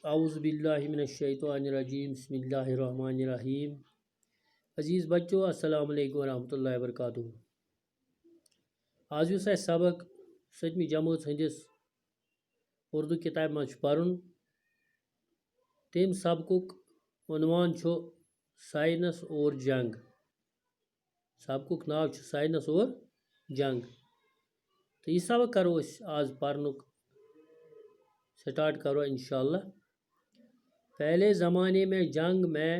اعوذ باللہ من الشیطان الرجیم بسم اللہ الرحمن الرحیم عزیز بچو السلام علیکم ورحمۃ اللہ وبرکاتہ آج اس سبق ستمی جماعت ہندس اردو کتاب مجھ پرن تم سبقک عنوان چھو سائنس اور جنگ سبقک ناو چھو سائنس اور جنگ تو یہ سبق کرو اس آج پرنک سٹارٹ کرو انشاءاللہ۔ پہلے زمانے میں جنگ میں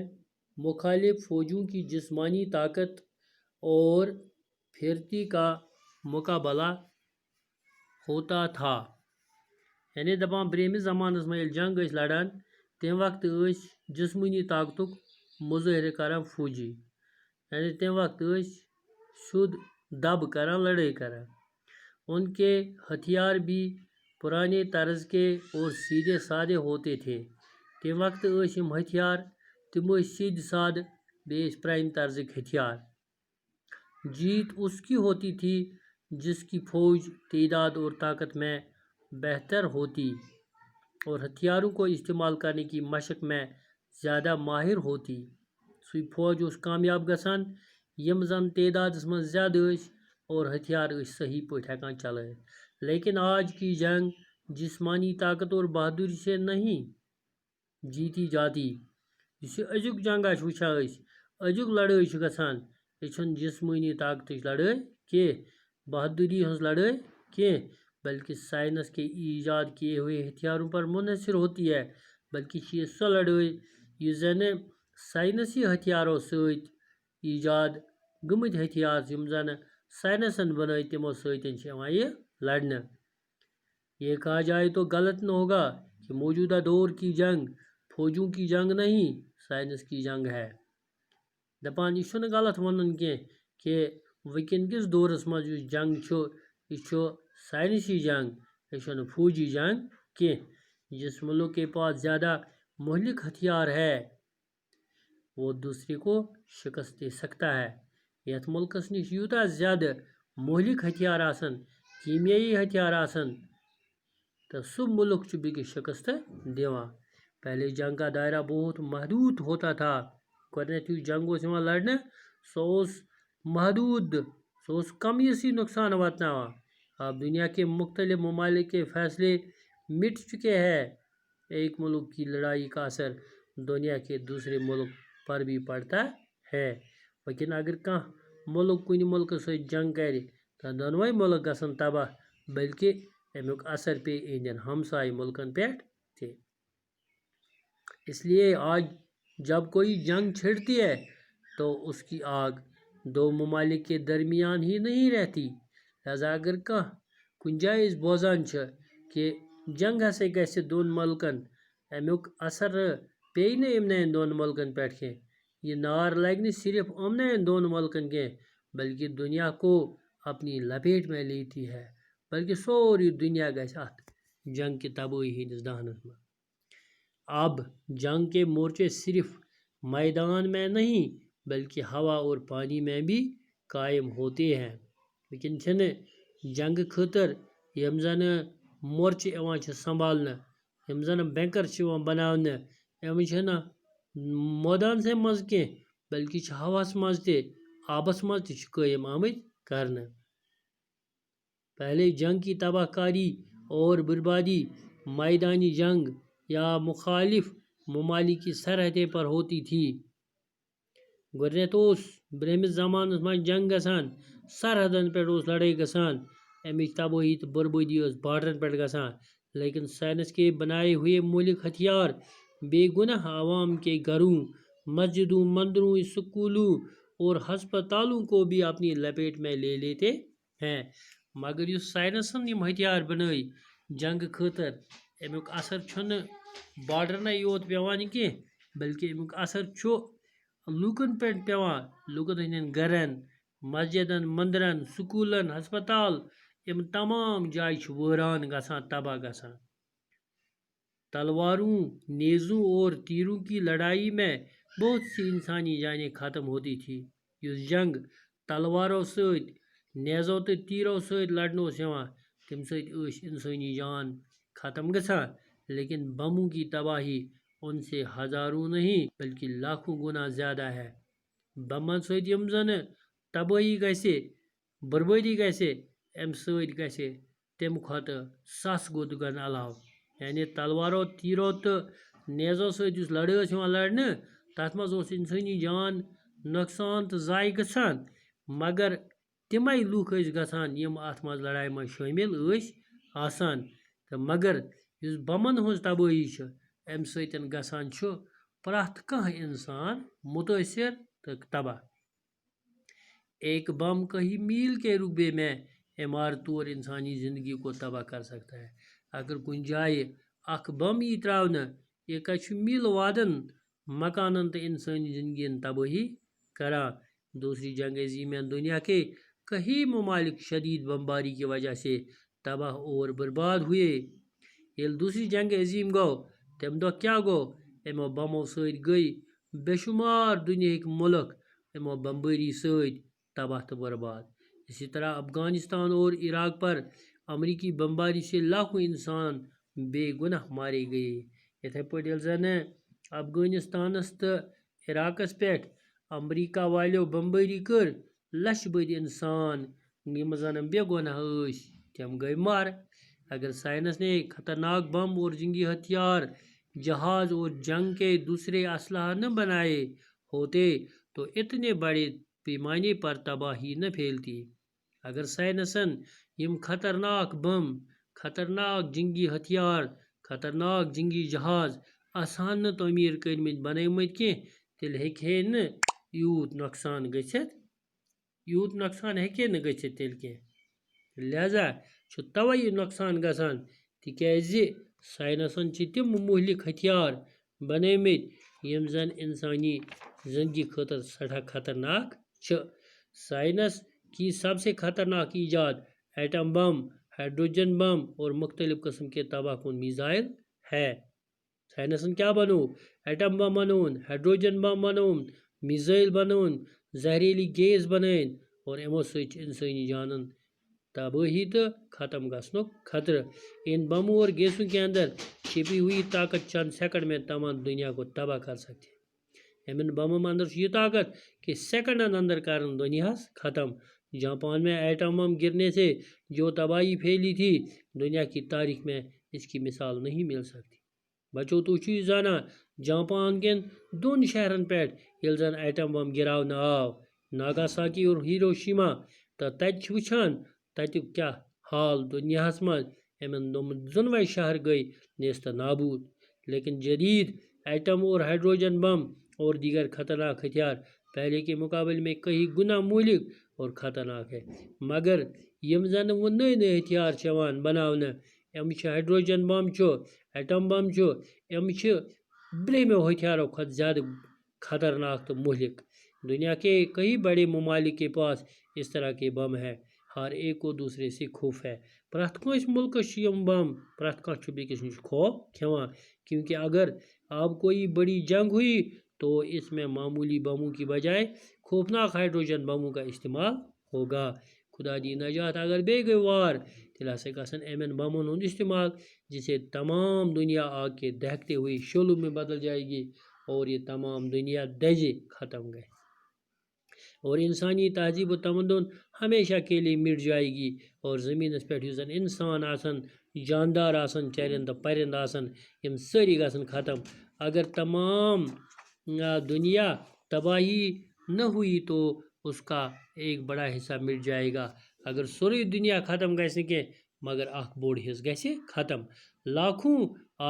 مخالف فوجوں کی جسمانی طاقت اور پھرتی کا مقابلہ ہوتا تھا، یعنی دپان برہم زمانس میں جنگ لڑان تم وقت جسمانی طاقتک مظاہرہ کران فوجی، یعنی تم وقت سیود دب کران لڑائی کران۔ ان کے ہتھیار بھی پرانے طرز کے اور سیدھے سادے ہوتے تھے۔ تم وقت ہتھیار تم سیدھ سادہ بیس پرانی طرز کے ہتھیار۔ جیت اس کی ہوتی تھی جس کی فوج تعداد اور طاقت میں بہتر ہوتی اور ہتھیاروں کو استعمال کرنے کی مشق میں زیادہ ماہر ہوتی، سوی فوج کامیاب گژھان یم زن تعداد من زیادہ اور ہتھیار صحیح پٲٹھۍ ہیکان چلائے۔ لیکن آج کی جنگ جسمانی طاقت اور بہادری سے نہیں جیتی جاتی۔ اس ازیک جنگ وچھان ازیک لڑائی گژھان یہ چھن جسمانی طاقت لڑائی کی بہادری ہز لڑائی کی بلکہ سائنس کے ایجاد کیے ہوئے ہتھیاروں پر منحصر ہوتی ہے، بلکہ یہ سو لڑائی یہ زن سائنسی ہتھیاروں ست ایجاد گمت ہتھیار یم زن سائنسن بنائی تمو ستن یہ لڑنا۔ یہ کہا جائے تو غلط نہ ہوگا کہ موجودہ دور کی جنگ فوجوں کی جنگ نہیں سائنس کی جنگ ہے۔ دپان یہ غلط ونن کی کہ وکن کس دورس مز جنگ یہ سائنسی جنگ یہ فوجی جنگ کی۔ جس ملک کے پاس زیادہ مہلک ہتھیار ہے وہ دوسرے کو شکست دے سکتا ہے۔ یت ملکس نش یوتا زیادہ مہلک ہتھیار آسن کیمیائی ہتھیار آسن تو سہ ملک بیکس شکست دیوان۔ پہلے جنگ کا دائرہ بہت محدود ہوتا تھا۔ گۄڈنیتھ جنگ لڑنے سو محدود سو کمی نقصان واتناوان۔ اب دنیا کے مختلف ممالک کے فیصلے مٹ چکے ہیں۔ ایک ملک کی لڑائی کا اثر دنیا کے دوسرے ملک پر بھی پڑتا ہے، لیکن اگر کان ملک کن ملک ست جنگ کرے تو دونوے ملک گژھن تباہ بلکہ امیک اثر پی اہندین ہمسائے ملکن پہ تہ۔ اس لیے آج جب کوئی جنگ چھڑتی ہے تو اس کی آگ دو ممالک کے درمیان ہی نہیں رہتی، لہذا اگر کن جائے بوزان کہ جنگ ہسا گژھِ دون ملکن امیک اثر پی نا یمن دون ملکن پہ کی یہ نار لگ نہ صرف یمن دون ملکن کی بلکہ دنیا کو اپنی لپیٹ میں لیتی ہے، بلکہ سوری دنیا گژھِ ات جنگ کی تباہی ہندس دہنس میں۔ اب جنگ کے مورچے صرف میدان میں نہیں بلکہ ہوا اور پانی میں بھی قائم ہوتے ہیں، لیکن چھن جنگ خاطر یم زن مورچہ یوان سنبھالنا یم زن بینکر بناونا یم چھنا مودان سے مز کی بلکہ ہواس مز تہ آبس مز تہ قائم آمت کرنا۔ پہلے جنگ کی تباہ کاری اور بربادی میدانی جنگ یا مخالف ممالک کی سرحدیں پر ہوتی تھی۔ گۄڈنیتھ برہمس زمانس من جنگ گژھان سرحدن پہ لڑائی گژھان امچ تباہی تو بربادی بارڈرن پہ گژھان، لیکن سائنس کے بنائے ہوئے مہلک ہتھیار بے گناہ عوام کے گھروں مسجدوں مندروں سکولوں اور ہسپتالوں کو بھی اپنی لپیٹ میں لے لیتے ہیں۔ مگر اس سائنسن یم ہتھیار بنائی جنگ خاطر امیک اثر چھن بارڈرن یوت پیوان کی بلکہ امیک اثر لوکن پہ پیوان، لوکن ہندین گھرن مسجدن مندرن سکولن ہسپتال یم تمام جائے ویران گژھان تباہ گژھان۔ تلواروں نیزوں اور تیروں کی لڑائی میں بہت سی انسانی جانیں ختم ہوتی تھی۔ اس جنگ تلواروں ست نیزوں تو تیروں ست لڑنہ یوان تم ست انسانی جان ختم گژھان لیکن بموں کی تباہی ان سے ہزاروں نہیں بلکہ لاکھوں گنا زیادہ ہے. بمن سۭتۍ یِم زن تبٲہی گژھِ بربٲدی گژھِ امہِ سۭتۍ گژھِ تمہِ کھۄتہٕ ساس گُن علاوٕ. یعنی تلوارو تیٖرو تہٕ نیزو سۭتۍ یُس لڑٲے ٲس یِوان لڑنہٕ تتھ منٛز اوس اِنسٲنی جان نۄقصان تہٕ ضایع گژھان، مگر تِمے لُکھ ٲسۍ گژھان یِم اتھ منٛز لڑایہِ منٛز شٲمِل ٲسۍ آسان. تہٕ مگر یُس بمن ہٕنٛز تبٲہی چھِ امہِ سۭتۍ گژھان چھُ پرٛٮ۪تھ کانٛہہ اِنسان مُتٲثر تہٕ تباہ. ایک بم کہیں میل کے رقبے میں عمارتوں اور انسانی زندگی کو تباہ کر سکتا ہے. اگر کُنہِ جایہِ اکھ بم یی تراونہٕ یہِ کتہِ چھُ میل وادن مکانن تہٕ انسٲنی زندگی تباہی کران. دوسری جنگ عظیم میں دنیا کے کئی ممالک شدید بمباری کی وجہ سے تباہ اور برباد ہوئے. ییٚلہِ دوسری جنگ عظیم گوٚو تمہِ دۄہ کیٛاہ گوٚو؟ یِمو بمو سۭتۍ گٔے بے شمار دُنیہٕکۍ مُلک یِمو بمبٲری سۭتۍ تباہ تہٕ برباد. اسی طرح افغانستان اور عراق پر امریکی بمباری سے لاکھوں انسان بے گناہ مارے گئے. یِتھے پٲٹھۍ ییٚلہِ زن افغانستانس تہٕ عراقس پٮ۪ٹھ امریکہ والیو بمبٲری کٔر لچھ بٔدۍ انسان یِم زن بے گناہ ٲسۍ تِم گٔے مارٕ. اگر سائنس نے خطرناک بم اور جنگی ہتھیار جہاز اور جنگ کے دوسرے اسلحہ نہ بنائے ہوتے تو اتنے بڑے پیمانے پر تباہی نہ پھیلتی. اگر سائنسن یم خطرناک بم، خطرناک جنگی ہتھیار، خطرناک جنگی جہاز آسان نہ تعمیر کرمت بنٲمٕتۍ کینٛہہ تیٚلہِ ہیٚکہِ ہے نہٕ یوٗت نۄقصان گٔژھِتھ نہٕ گٔژھِتھ تیٚلہِ کینٛہہ. لہذا چھُ توے یہِ نۄقصان گژھان تِکیازِ ساینسن چھِ تِم مُہلِک ہتھیار بنٲمٕتۍ یِم زن انسانی زندگی خٲطرٕ سٮ۪ٹھاہ خطرناک چھِ. سائنس کی سب سے خطرناک ایجاد ایٹم بم، ہائیڈروجن بم اور مختلف قسم کے تباہ کن میزائل ہے. سائنسن کیا بنو؟ ایٹم بم بنون، ہائیڈروجن بم بنون، میزائل بنون، زہریلی گیس بنٲن اور یِمو سۭتۍ چھِ انسٲنی جانن تباہی تہٕ ختم گژھنُک خطرٕ. ان بموں اور گیسوں کے اندر چھپی ہوئی طاقت چند سیکنڈ میں تمام دنیا کو تباہ کر سکتی ہے. یمن بمن اندر یہ طاقت کہ سیکنڈن اندر کرن دنیا ختم. جاپان میں ایٹم بم گرنے سے جو تباہی پھیلی تھی دنیا کی تاریخ میں اس کی مثال نہیں مل سکتی. بچو تو چھو زانا جاپان کن دون شہرن پہ یل زن ایٹم بم گراؤنہ آو، ناگاساکی اور ہیروشیما، تو تت وچھان تتیُک کیا حال دنیاہس مز یمن دونوے شہر گئی نیست نابود. لیکن جدید ایٹم اور ہائیڈروجن بم اور دیگر خطرناک ہتھیار پہلے کے مقابلے میں کئی گنا مہلک اور خطرناک ہے. مگر یم زن وہ نئے نئے ہتھیار چھ بناونہ یم چھ ہائیڈروجن بم چھُ، ایٹم بم چھُ، یم چھ برہمیو ہتھیاروں کھت زیادہ خطرناک تو مہلک. دنیا کے کئی بڑے ممالک کے پاس اس طرح کے بم ہے. ہر ایک کو دوسرے سے خوف ہے. پرٛٮ۪تھ کٲنٛسہِ مُلکس چھِ یِم بم، پرٛٮ۪تھ کانٛہہ چھُ بیٚکِس نِش خوف کھٮ۪وان. کیونکہ اگر اب کوئی بڑی جنگ ہوئی تو اس میں معمولی بموں کی بجائے خوفناک ہائیڈروجن بموں کا استعمال ہوگا. خدا دی نجات اگر بیٚیہِ گٔے وار تیٚلہِ ہسا گژھن اِمن بمن ہُنٛد استعمال جسے تمام دنیا آگ کے دہتے ہوئے شعلوں میں بدل جائے گی اور یہ تمام دنیا دزے ختم گئے اور انسانی تہذیب و تمدن ہمیشہ کے لیے مٹ جائے گی. اور زمینس پہ یُس زن انسان آسن، جاندار آسن، چرند پرند آسن یم سٲری گژھن ختم. اگر تمام دنیا تباہی نہ ہوئی تو اس کا ایک بڑا حصہ مٹ جائے گا. اگر سوری دنیا ختم گژھِ نہٕ کینٛہہ مگر اکھ بوٚڑ حصہٕ گژھِ ختم. لاکھوں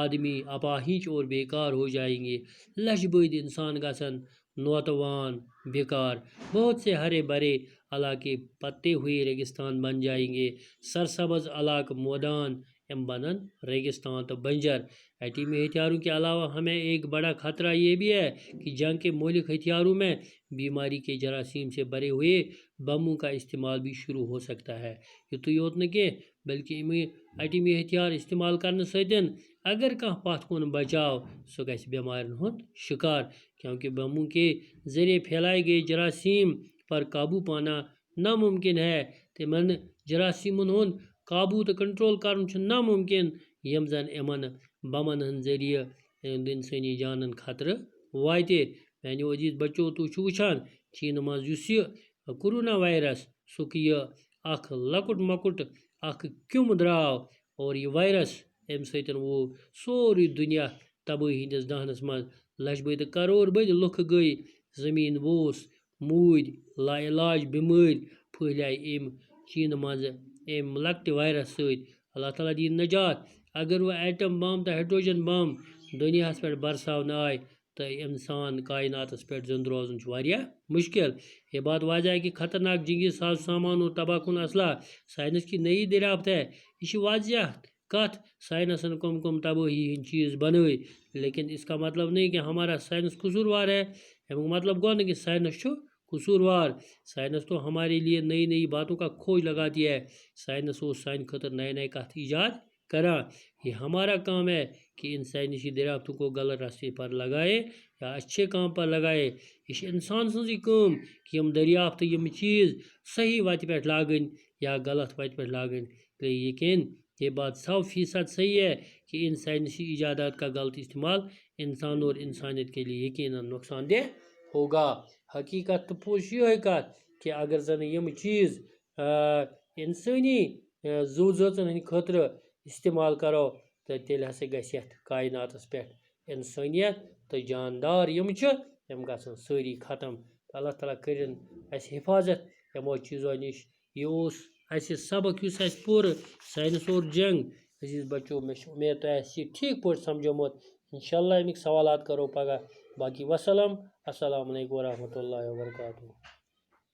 آدمی اپاہج اور بیکار ہو جائیں گے. لچھ بٔدۍ انسان گژھن نوتوان بیکار. بہت سے ہرے بھرے علاقے پتے ہوئے ریگستان بن جائیں گے. سرسبز علاقہ میدان ام بنن ریگستان تو بنجر. ایٹمی ہتھیاروں کے علاوہ ہمیں ایک بڑا خطرہ یہ بھی ہے کہ جنگ کے مہلک ہتھیاروں میں بیماری کے جراثیم سے بھرے ہوئے بموں کا استعمال بھی شروع ہو سکتا ہے. یُتُے یوت نہٕ کینٛہہ بلکہ ایٹمی ہتھیار استعمال کرنے سۭتۍ اگر کانٛہہ پتھ کُن بچاو سُہ گژھِ بیمارن ہُنٛد شکار. کیونکہ بموں کے ذریعے پھیلائے گئے جراثیم پر قابو پانا ناممکن ہے. تمن جراثیمن ہُنٛد قابو تو کنٹرول کرن چھُ ناممکن یم زن یمن بمن ہند ذریعہ انسانی جانن خطرہ واتہ میانیو عزیز بچو تھی وچان چین مز یہ کورونا وائرس سک یہ اخ لکٹ مکٹ اخ کیوم دراو اور یہ وائرس ام سۭتۍ وو سوری دنیا تباہی ہندس دہنس مز لچھ بد کرور بد لُکھ گئی زمین بوس مود لا علاج بیمار پھہلائے ام چین مز ام لکٹ وائرس سۭتۍ اللہ تعالیٰ دین نجات اگر وہ ایٹم بم تو ہائیڈروجن بم دنیاہس پہ برساونہ آئے تو انسان کائناتس پہ زندہ روزن واریاہ مشکل یہ بات واضح ہے کہ خطرناک جنگی ساز سامان و تباہ کن اسلحہ سائنس کی نئی دریافت ہے یہ واضح کت سائنسن کم تباہی ہند چیز بنائے لیکن اس کا مطلب نہیں کہ ہمارا سائنس قصوروار ہے امیک مطلب گو نا کہ سائنس چھو قصوروار سائنس تو ہمارے لیے نئی نئی باتوں کا کھوج لگاتی ہے سائنس وہ سان خطر نئے نئے کت ایجاد کرا یہ ہمارا کام ہے کہ ان سائنسی دریافتوں کو غلط راستے پر لگائے یا اچھے کام پر لگائے یہ انسان سنزی کام کہ یم دریافت یم چیز صحیح وتہ پہ لاگن یا غلط وتہ پہ لاگن لیکن یہ بات 100% صحیح ہے کہ ان سائنسی ایجادات کا غلط استعمال انسان اور انسانیت کے لیے یقیناً نقصان دہ ہوگا حقیقت تو پوش یہ کت کہ اگر زن یم چیز انسانی زو زن ہند خاطر استعمال کرو تو تیل ہسا گھس کائناتس پہ انسانیت تو جاندار یم گھن ساری ختم اللہ تعالیٰ کرن اس حفاظت یمو چیزو نش یہ اس سبق اس پور سائنس اور جنگ عزیز بچو میں امید تو یہ ٹھیک پہ سمجھومت انشاءاللہ امیک سوالات کرو پگہ باقی وسلام السلام علیکم ورحمۃ اللہ وبرکاتہ